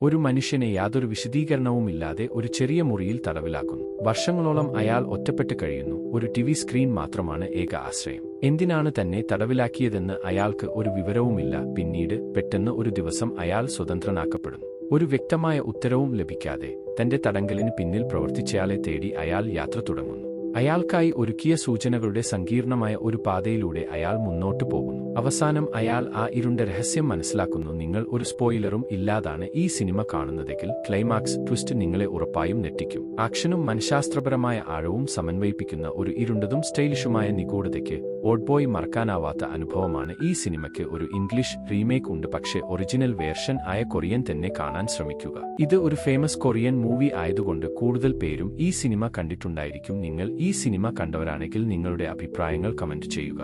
ഒരു മനുഷ്യനെ യാതൊരു വിശദീകരണവുമില്ലാതെ ഒരു ചെറിയ മുറിയിൽ തടവിലാക്കുന്നു. വർഷങ്ങളോളം അയാൾ ഒറ്റപ്പെട്ട് കഴിയുന്നു. ഒരു ടിവി സ്ക്രീൻ മാത്രമാണ് ഏക ആശ്രയം. എന്തിനാണ് തന്നെ തടവിലാക്കിയതെന്ന് അയാൾക്ക് ഒരു വിവരവുമില്ല. പിന്നീട് പെട്ടെന്ന് ഒരു ദിവസം അയാൾ സ്വതന്ത്രനാക്കപ്പെടുന്നു. ഒരു വ്യക്തമായ ഉത്തരവും ലഭിക്കാതെ തന്റെ തടങ്കലിന് പിന്നിൽ പ്രവർത്തിച്ചയാളെ തേടി അയാൾ യാത്ര തുടങ്ങുന്നു. അയാൾക്കായി ഒരുക്കിയ സൂചനകളുടെ സങ്കീർണമായ ഒരു പാതയിലൂടെ അയാൾ മുന്നോട്ടു പോകുന്നു. അവസാനം അയാൾ ആ ഇരുണ്ട രഹസ്യം മനസ്സിലാക്കുന്നു. നിങ്ങൾ ഒരു സ്പോയിലറും ഇല്ലാതാണ് ഈ സിനിമ കാണുന്നതെങ്കിൽ ക്ലൈമാക്സ് ട്വിസ്റ്റ് നിങ്ങളെ ഉറപ്പായും ഞെട്ടിക്കും. ആക്ഷനും മനഃശാസ്ത്രപരമായ ആഴവും സമന്വയിപ്പിക്കുന്ന ഒരു ഇരുണ്ടതും സ്റ്റൈലിഷുമായ നിഗൂഢതയ്ക്ക് ഓൾഡ്ബോയ് മറക്കാനാവാത്ത അനുഭവമാണ്. ഈ സിനിമയ്ക്ക് ഒരു ഇംഗ്ലീഷ് റീമേക്ക് ഉണ്ട്, പക്ഷേ ഒറിജിനൽ വേർഷൻ ആയ കൊറിയൻ തന്നെ കാണാൻ ശ്രമിക്കുക. ഇത് ഒരു ഫേമസ് കൊറിയൻ മൂവി ആയതുകൊണ്ട് കൂടുതൽ പേരും ഈ സിനിമ കണ്ടിട്ടുണ്ടായിരിക്കും. നിങ്ങൾ ഈ സിനിമ കണ്ടവരാണെങ്കിൽ നിങ്ങളുടെ അഭിപ്രായങ്ങൾ കമന്റ് ചെയ്യുക.